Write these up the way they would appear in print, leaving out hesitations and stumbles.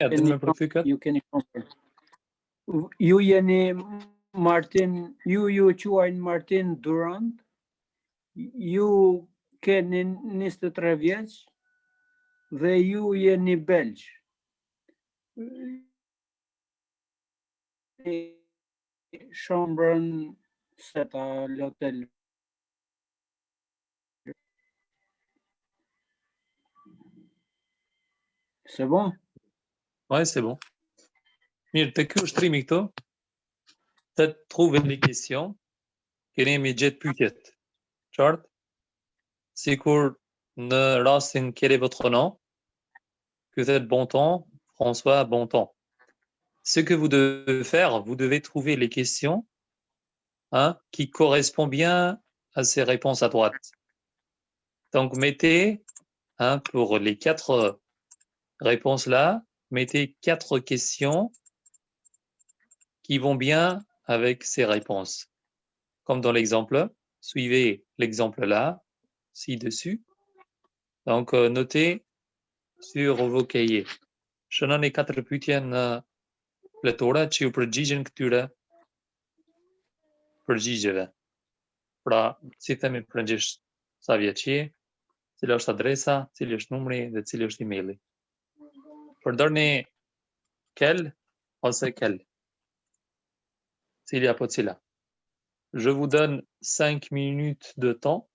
Edin me përkthy ju keni ju jeni Martin, ju quajnë Martin Durand, ju keni 23 vjeç dhe ju jeni belg. Chambrën c'est à l'hôtel. C'est bon? Ouais, c'est bon. Mirë, të ky ushtrimi këtu, të trouver les questions, keni me gjetë pyetjet. Qartë? Sikur në rastin quel est votre nom, que vous êtes Bontemps, François Bontemps. Ce que vous devez faire, vous devez trouver les questions qui correspondent bien à ces réponses à droite. Donc mettez, pour les 4 réponses là, mettez 4 questions qui vont bien avec ces réponses. Comme dans l'exemple, suivez l'exemple là, ci-dessus. Donc notez sur vos cahiers. Shënoni 4 pyetje në fletore që ju përgjigjen këtyre përgjigjeve. Pra, si themi përgjigj sa vjeç je, cila është adresa, cili është numri dhe cili është emaili. Përdorni quel ose quel. Cili apo cila. Je vous donne 5 minutes de temps,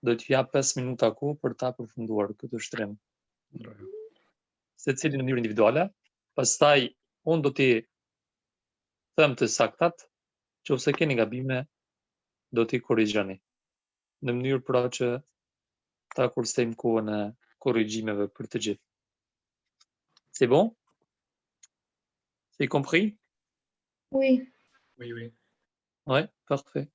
do t'ju jap 5 minuta kohë për ta përfunduar këtë ushtrim. Secili në mënyrë individuale, pastaj unë do t'i them të saktat, nëse keni gabime, do t'i korrigjoni. Në mënyrë pra që ta kursejmë kohën e korrigjimeve për të gjithë. C'est bon? C'est compris? Oui. Oui, oui. Ouais, parfait.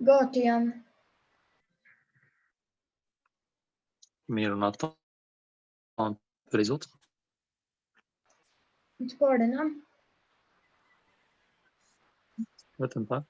Gati jam. Mirë, on attend les autres. Të parën, a? Vetëm pak.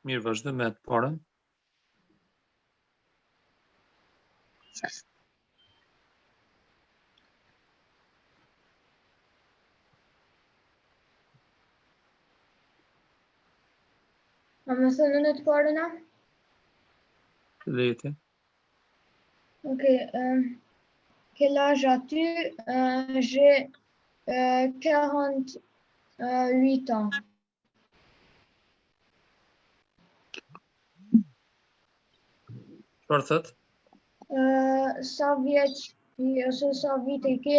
Mirë, vazhdo me atë parën. A më thënë në të parën a? Leti. Ok. Quel âge as-tu? J'ai 48 ans. Çfarë thot? Sa vjeç ose sa vite i ke?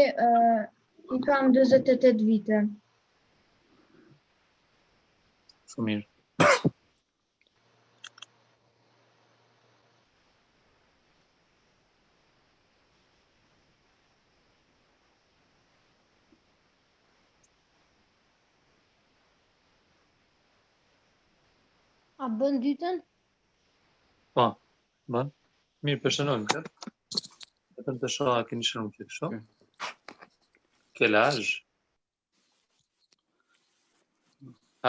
I kam 48 vite. Shumë mirë. A bën dytën? Po, bën. Mirë, përshënojmë këtë. Vetëm të shoh a keni shënuar këtë kështu. Ok. Quel âge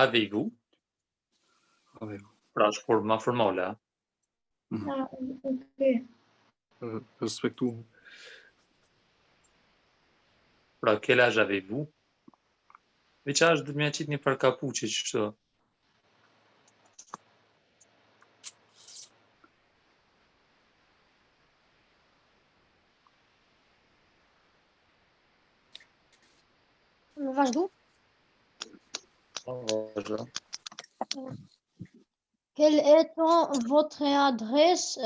avez-vous? Avez-vous? Pra është forma formale, a? Ah, ok. Respektu. Pra, quel âge avez-vous? Veç âge do të më aqit një par kapuçi kështu. Vazhdo. Vazhdo. Quelle est votre adresse?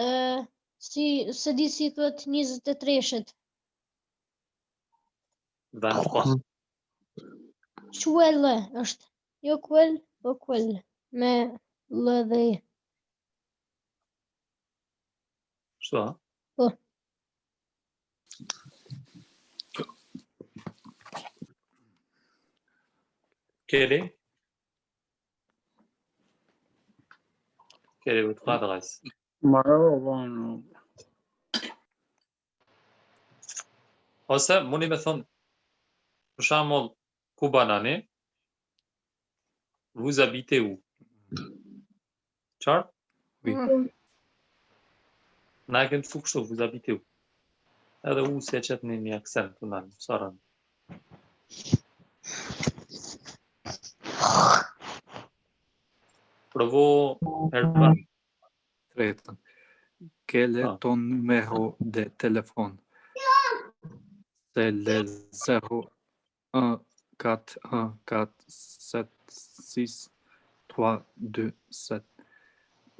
Se di si thuhet 23-shit. 23. Quelle është. Jo quelle, po quelle. Me l dhe i. Kështu, a? Po. Quel est? Quelle est votre adresse? Marrë, Ose mundi me thonë, për shembull, ku banani? Vous habitez où? Qartë? Oui. Na e kemi të kështu, vous habitez où? Edhe u se qëtë një aksent të nalë, sarën. Provo Herban. Tretën. Quel est Ah. ton numéro de téléphone? C'est le 01 41 476 327.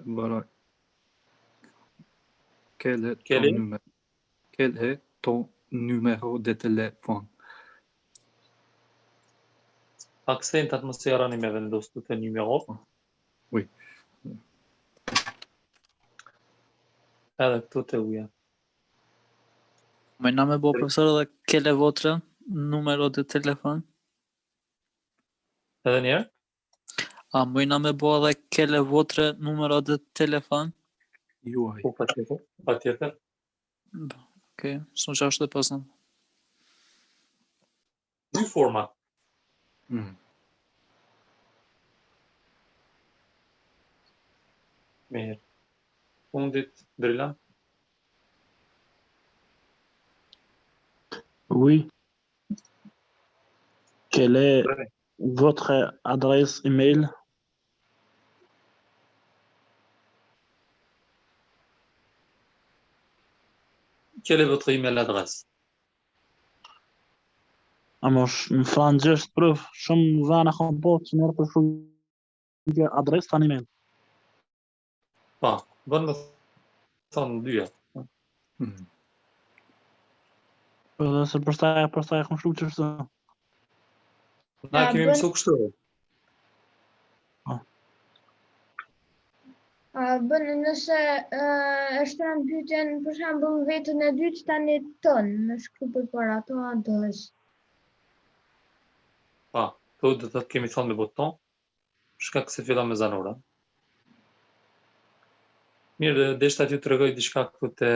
Voilà. Quel est Quel ton est? numéro? Quel est ton numéro de téléphone? Aksentat mos e harroni me vendosur të numero. Oui. Edhe këtu të uja. Më na me bo profesor edhe quel est votre numéro de téléphone? Edhe njerë? A më na me bo edhe quel est votre numéro de téléphone? Juaj. Po, patjetër. Patjetër. Ok, s'u qa është dhe pasën. Dy forma. Mm. Mirë. Fundit, Drylan. Oui. Quelle est Drylan. votre adresse email? Quelle est votre email adresse? Në francesht prëf, shumë vana kam po që nërë për shumë adres të email. Pa, bën më thonë dyja. Mm. Edhe se përsta e kam shumë që shtë. Na Ja, kemi bën- mësu kështu. Bën nëse e shtron pyetjen për shembull vetën e dytë tani ton, më shkruaj përpara ato adres. Pa, këtu do të thotë kemi thonë me buton. Shkak se fillon me zanora. Mirë, deshta t'ju tregoj diçka këtu te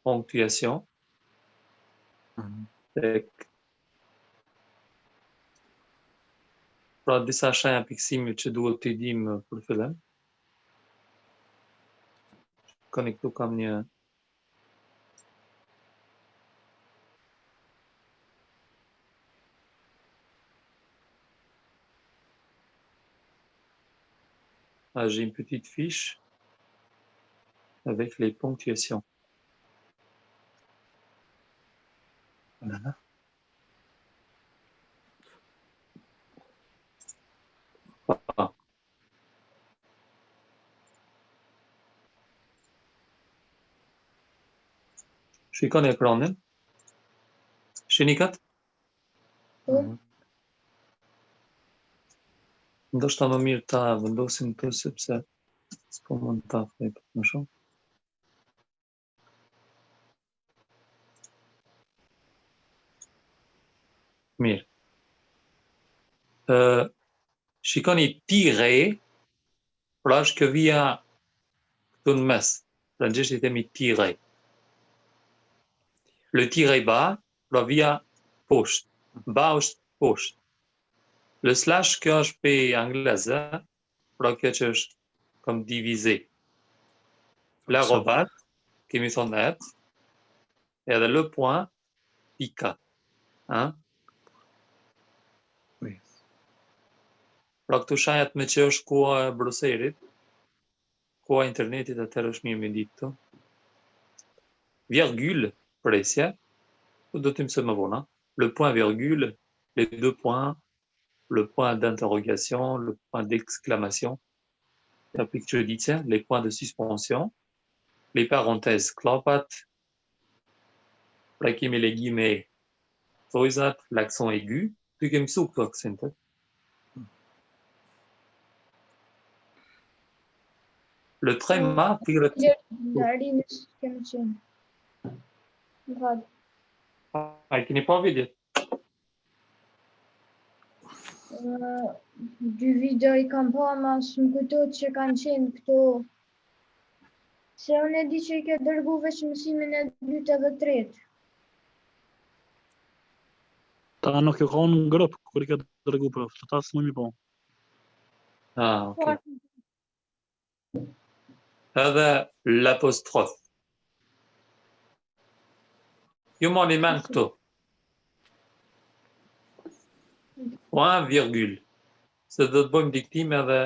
ponctuation. Mm. Tek pra disa shenja piksimi që duhet t'i dim për fillim. Koni këtu kam një j'ai une petite fiche avec les ponctuations. Voilà. Ah. Shikon ekranin. Shihni kat? Ndoshta më mirë ta vendosim këtu sepse s'po mund ta flet më shumë. Mirë. Shikoni tire, pra është kjo vija këtu në mes. Frangëzisht i themi tire. Le tire bas, pra vija poshtë. Ba është poshtë. Le slash kjo është pe angleze, pra kjo që është comme divisé. L'arrobase, kemi thonë et, edhe le point, pika. Hein? Oui. Pra këtu shajet me që është koha e broserit, koha e internetit, atëherë është mirë me ditë këtu. Virgule, presje, do të mësoj më vonë. Le point virgule, les deux points, le point d'interrogation, le point d'exclamation, la picture d'itier, les points de suspension, les parenthèses klapat, pra kemi les guillemets thojzat, l'accent aigu, ty kemi mësu këto aksentet. Le tréma, tigre. Darimës kemi qenë. Më falë. A keni pa vidjet? Dy video i kam pa, ma së më kujtojtë që kanë qenë këto. Se unë e di që i ke dërgu veç mësimin e dytë edhe tretë. Ta nuk e ka në grup, kur i ka dërgu për, që ta s'më mi po. Ah, ok. Edhe l'apostrophe. Jo ma një men këtu. Point, virgule. Se do të bëjmë diktime edhe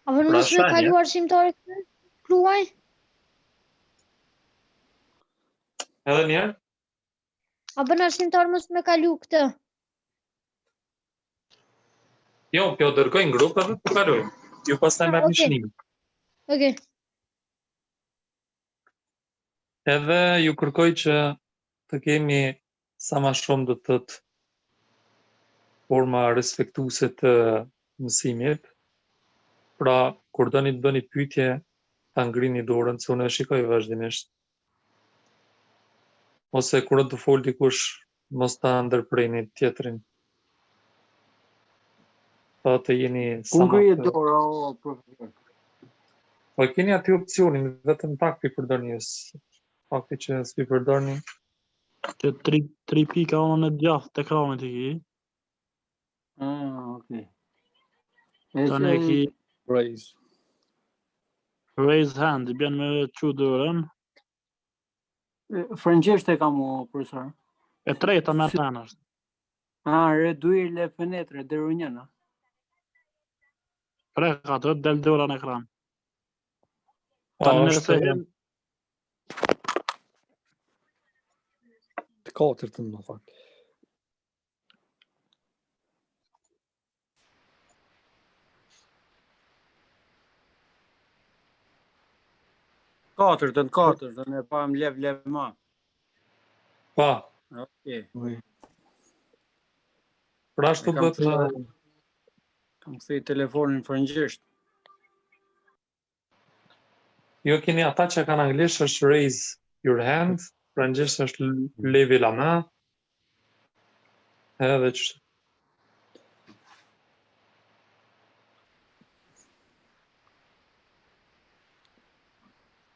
A vën mos me kalu arsimtare këtë? Kluaj? edhe njerë. A vën arsimtare mos me kalu këtë? Jo, pjo dërgojnë grupë edhe të kalojnë. Ju pastaj merr një shënim. Ok. Edhe ju kërkoj që të kemi sa ma shumë do të thotë forma respektuese të mësimit. Pra, kur doni të bëni pyetje, ta ngrini dorën, se unë e shikoj vazhdimisht. Ose kur të fol dikush, mos ta ndërpreni tjetrin. Pa të jeni sa ma Ngrihet dora o profesor. Po keni aty opcionin, vetëm pak pi përdorni, fakti që s'pi përdorni. Që tri pika unë në gjatë të ekranit i ki. Ok. Tani e ki Raise. raise hand, i bjen me që dërën. Frëngjisht e kam o profesor. E treta me të është. Reduir le fenetre deri u njëna. Prek atë, del dora në ekran. Po, Tani është nëse Të katërtën në fakt. Katërtën e pam lev ma. pa, Ok. Oui. pra ashtu E kam bëhet Kam kthej telefonin frëngjisht. jo keni ata që kanë anglisht është raise your hand, frangësisht është levi la main. Edhe që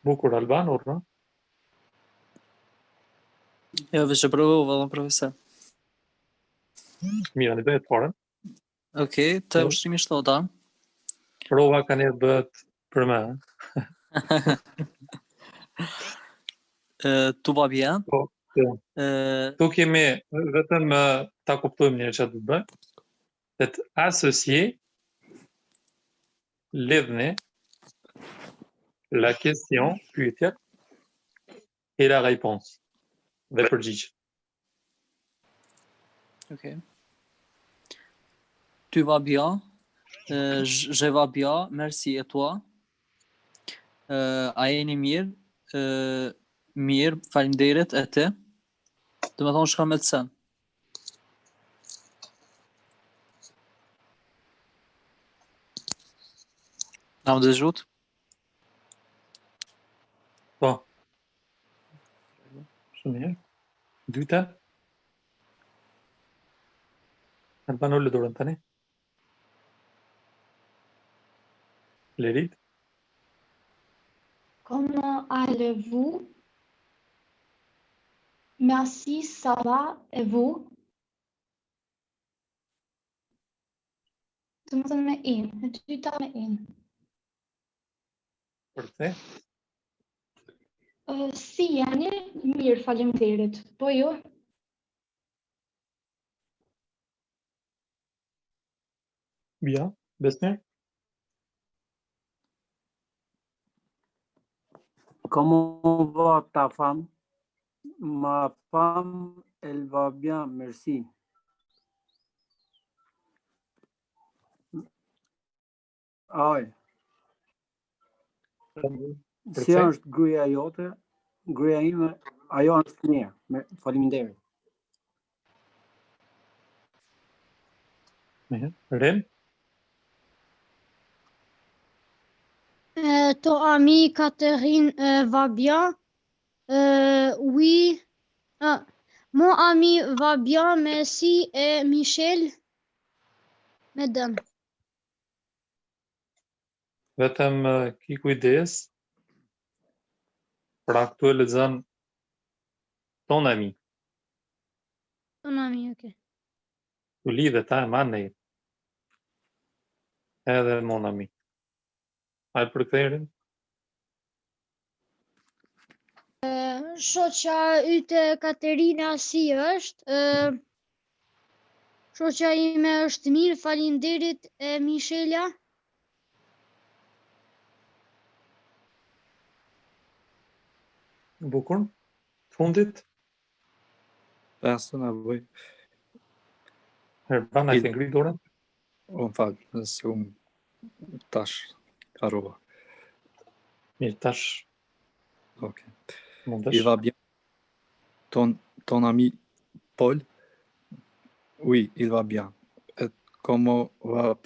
bukur Alban, urna. Jo, veç e provu, valla profesor. Mira, në bëhet fare. Okej, të ushtimi shtota. Prova ka ne bëhet për me. Tout va bien. Po, tu kemi vetëm ta kuptojmë një çfarë do të bëj. Të associer lidhni la question, pyetja, et la réponse. Dhe përgjigje. Ok. Tu vas bien. Je vais bien. Merci. Et toi? A jeni mirë? Mirë, faleminderit. E ti? Do të thonë shkon me të sen. Na më dëgjut? Po. Shumë mirë. Dyta. Në banul dorën tani. Lerit. Comment allez-vous? Merci, ça va. Et vous? Të më thënë me in, e dyta me in. Për te. Si jeni? Mirë, faleminderit. Po ju? Bien. Besmer. Comment va ta femme? Ma femme, elle va bien, merci. Aj, si është gruaja jote? Gruaja ime, ajo është mirë. Faleminderit. Mirë. Ren. Ton amie Catherine va bien? Oui. Mon ami va bien, merci. Et Michel? Mesdames. Vetëm ki kujdes. Pra këtu e lexon ton ami. Ton ami, ok. Tu lidhe ta e manej. Edhe mon ami. A e përktherin? Shoqja yte Katerina si është? Shoqja ime është mirë, faleminderit. E Michela? Bukur. Fundit. Pesën a bëj. Herbana e ke ngri dorën? Unë falë, nëse unë tash harrova. Mirë, tash Ok. mundesh. Il va bien. Ton ami Paul? Oui, il va bien. Et comment va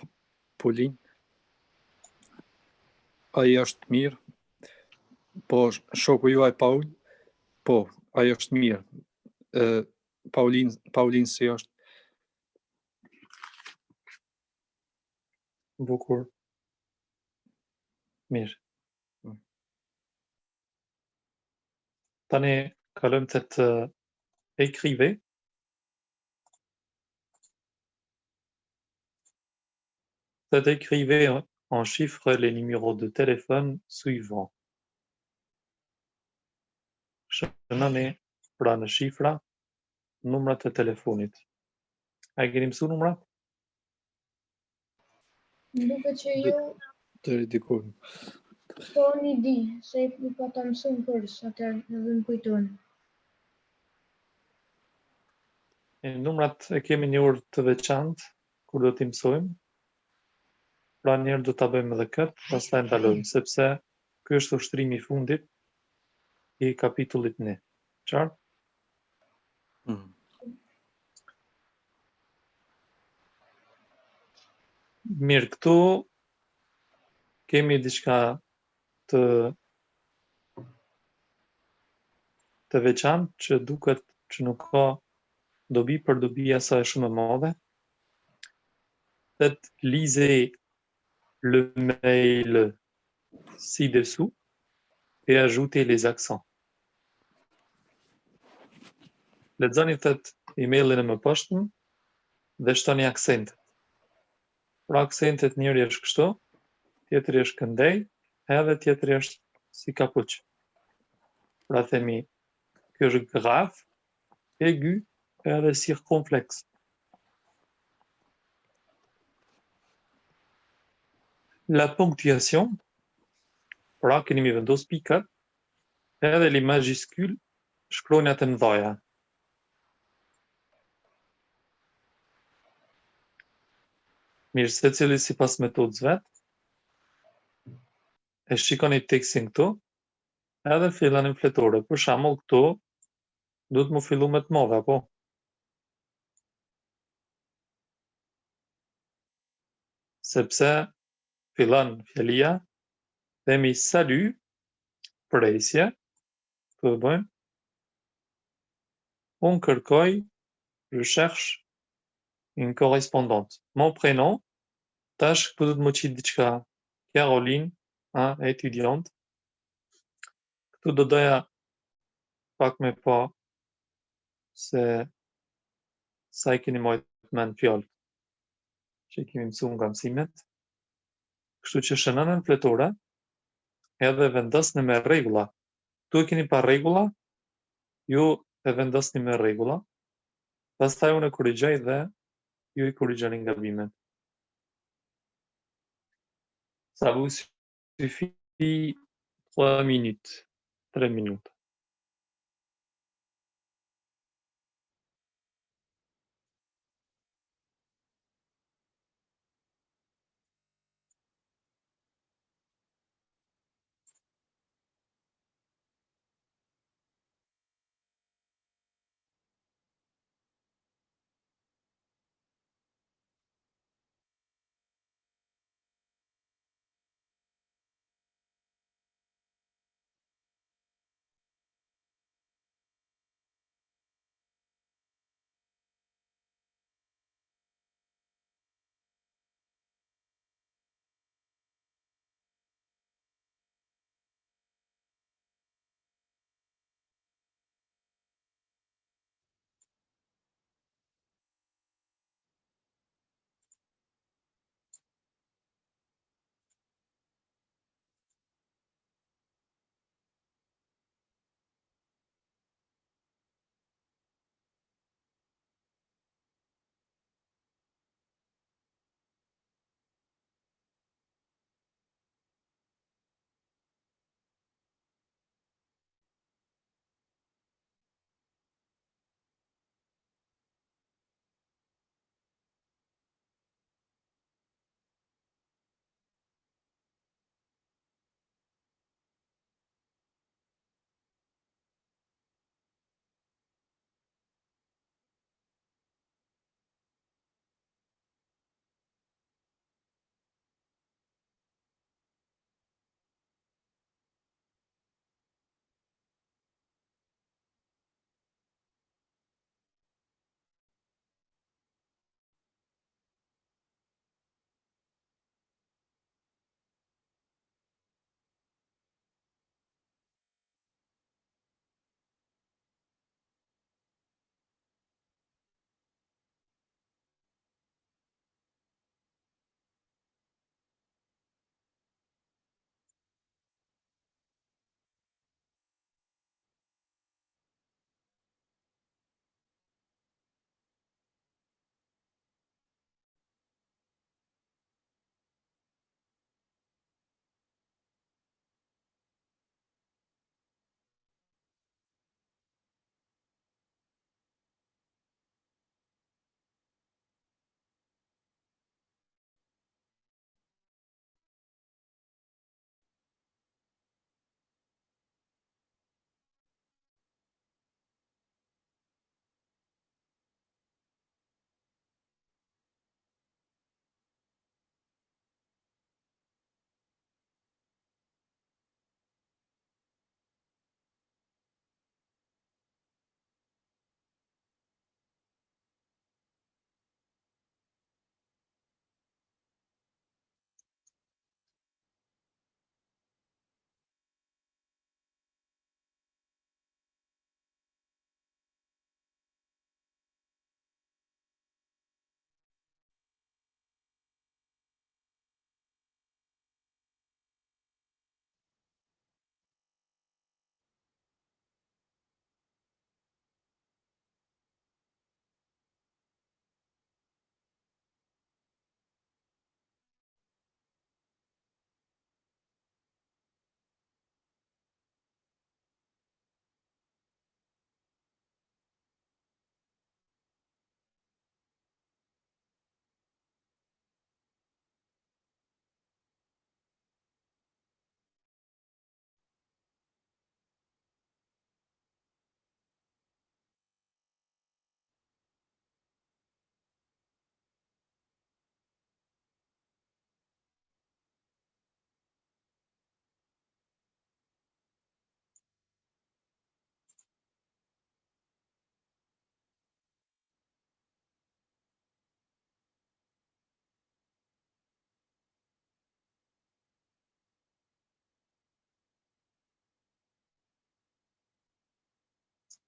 Pauline? Ai është mirë. Po, shoku juaj Paul? Po, ai është mirë. Pauline si është? Bukur. Mirë. Tani kalojmë të të écrivez. Faites écrivez en chiffres les numéros de téléphone suivants. Shënoni pra në shifra numrat e telefonit. A e keni mësu numrat? Më duket që ju Deri diku. po një di, se i pa ta mësuar kurs, atëherë edhe më kujton. E numrat e kemi një orë të veçantë kur do t'i mësojmë. Pra njerë do ta bëjmë edhe këtë, pastaj ndalojmë, sepse ky është ushtrimi i fundit i kapitullit 1. Qartë? Mirë, këtu kemi diçka të veçantë që duket që nuk ka dobi për dobi asaj shumë e madhe. Faites lisez le mail ci-dessous et ajoutez les accents. Lexoni emailin e mëposhtëm dhe shtoni aksentet. Pra aksentet njëri është kështu, tjetëri është këndej, edhe tjetëri është si kapuç. Pra themi, ky është grave, aigu, edhe circonflexe. La ponctuation, pra keni mi vendos pikat, edhe les majuscules shkruajnë atë në mëdha. Mirë, secili sipas metodës vet. E shikoni tekstin këtu, edhe fillani në fletore. Për shembull këtu duhet më fillu me të mëdha, po. Sepse fillon fjalia, themi salut, presje, këtu e bëjmë. Unë kërkoj, je cherche une correspondante. Mon prénom, tash këtu do të më qitë diçka. Caroline, étudiante. Këtu do doja pak me pa se sa I keni marrë mend fjalët që I kemi mësuar nga mësimet. Kështu që shënonën fletore edhe vendosni me rregulla. Tu e keni pa rregulla, ju e vendosni me rregulla, pastaj unë e korrigjoj dhe ju I korrigjoni gabimet. Ça vous suffit 3 minutes. 3 minutes.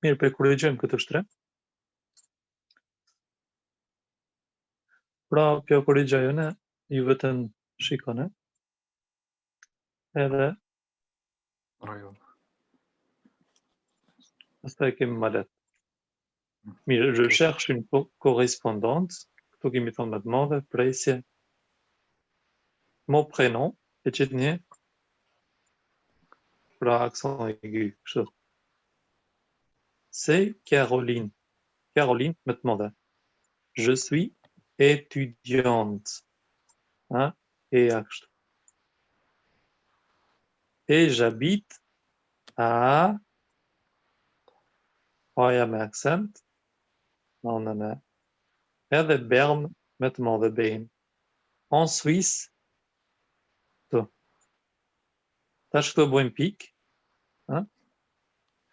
Mirë, për korrigjojmë këtë shtrim. Pra, kjo korrigjojone, ju vetëm shikone. Edhe, Rajon. pastaj kemi malet. Mirë, je cherche une correspondante. Këtu kemi thonë me të madhe, presje. Mon prénom, e qëtë një, pra akson aigu, kështu. C'est Caroline. Caroline, me të madhe. Je suis étudiante. Hein? Et kështu. Et j'habite à... Paja me accent. Non. Edhe Berne me të madhe bejnë. En Suisse, të. Tash këto bojmë pik. Hein?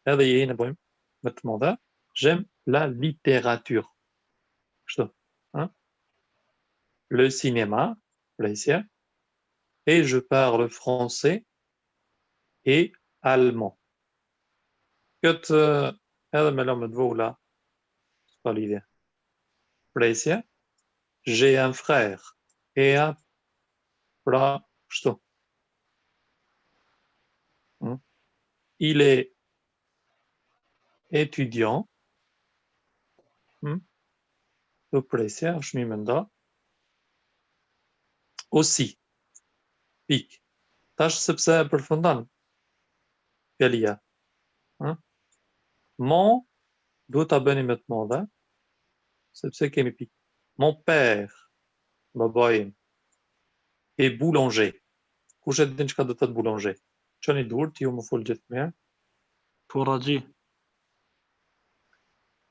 Edhe jene bojmë me të madhe. J'aime la littérature. Kështu. Hein? Le cinéma, presje. Et je parle français et allemand. Këtë edhe me lëmë të vogla, s'ka lidhje. Presje, j'ai un frère et un pra kështu. Il est étudiant. Do presje, është mi menda. Aussi. Pik. Tash sepse e përfundon fjalia. Mon do ta bëni me të madhe, sepse kemi pik. Mon père, baba im, est boulanger. Kush e din çka do të thotë boulanger? Çoni durt, ju më fol gjithmonë. Furaxhi.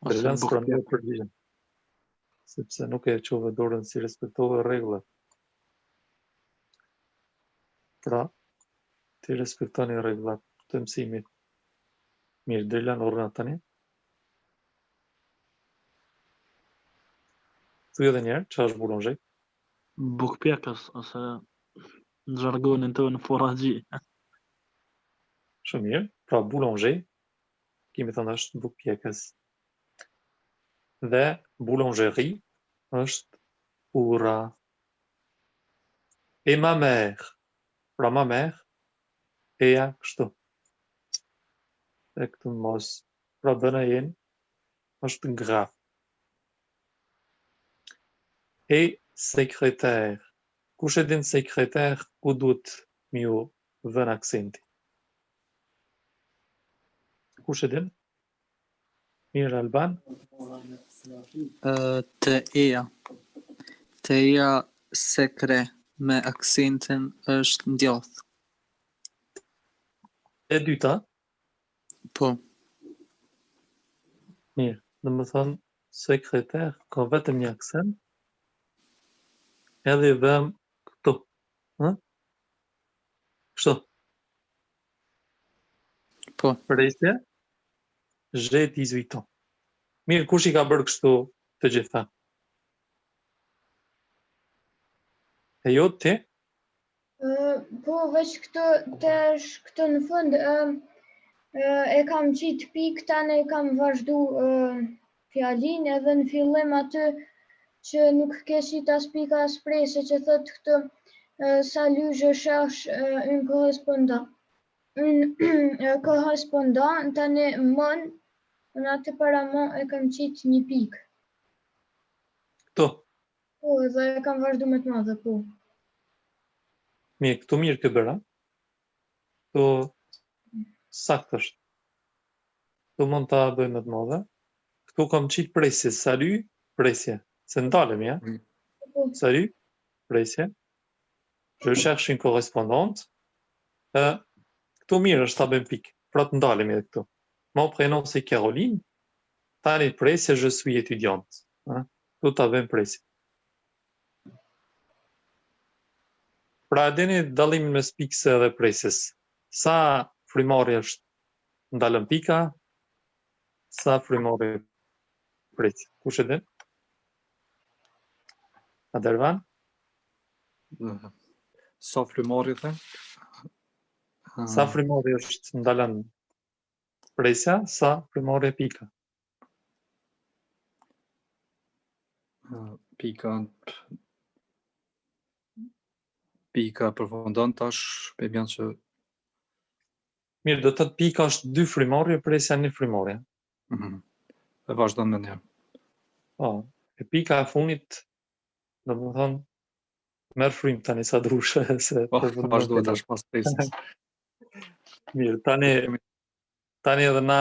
Ose Brillant bukpjek. sprandoj përgjigjen. Sepse nuk e çove dorën si respektove rregullat. Pra, ti respektoni rregullat të mësimit. Mirë, Drilan urna tani. Thuaj edhe një herë, çfarë është boulanger? Bukpjekës ose në jargonin tonë furaxhi. Shumë mirë. Pra, boulanger, kemi thënë është bukpjekës. Dhe boulangerie është ura. Et ma mère. Pra, ma mère eja kështu. E këtu mos. Pra, dëna jenë është graf. Et secrétaire. Kush e din secrétaire ku duhet m'ju vën aksenti? Kush e din? Mirë Alban? Të eja. Të eja sekre me aksentin është ndjath. E dyta? Po, Mirë. Dhe më thonë, sekretar ka vetëm një aksen, edhe i vëm këtu. Kështu. po. Presje, j'ai 18 ans. Mirë, kush i ka bërë kështu të gjitha? E jo ti? Po, veç këto në fund, e kam qitë pik, tani e kam vazhdu fjalin, edhe në fillim aty që nuk ke qitë as pika as presje, që thot këto salut, je cherche une correspondant. Une correspondant, tani mon, në aty para mon e kam qitë një pik. Këtu. Po, edhe e kam vazhdu me të madhe, po. Mirë, këtu mirë kë bëra. Këtu sakt është. Këtu mund ta bëjmë më të madhe. Këtu kam qitë presje, salut, presje. Se ndalem, ja? Po. Salut, presje. Je cherche une correspondante. Këtu mirë është ta bëjmë pik. Pra të ndalemi edhe këtu. Mon prénom c'est Caroline. Tani presje, je suis étudiante. Këtu ta bëjmë presje. Pra e dini dallimin mes pikës dhe presjes. Sa frymari është ndalën pika, sa frymari presje. Kush e din? Adervan? Sa frymari the? Sa frymari është ndalën presja sa frymore pika. Pika përfundon tash, bën që Mirë, do të thotë pika është dy frymorje, presja një frymorje. e vazhdon me një. Po, e pika e funit, do të thonë, merr frym tani sa drushe se Po, përfundon vazhdo fjalën. tash pas presjes. Mirë, tani edhe na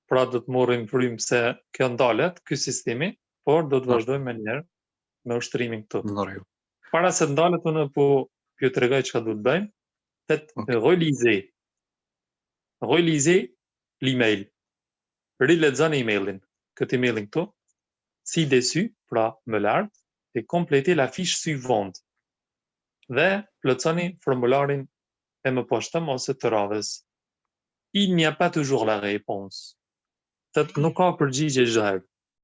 pra do të morrim frym se kjo ndalet, ky sistemi, por do të vazhdojmë me njerë me ushtrimin këtu. Në rregull. Para se të ndalet, unë po ju tregoj çka duhet bëjmë. Ok. Relisez l'email. Rilexoni emailin. Këtë emailin këtu, ci-dessus, pra më lart, et complétez la fiche suivante. Dhe plotësoni formularin e mëposhtëm ose të radhës. Il n'y a pas toujours la réponse. Nuk ka përgjigje çdo herë.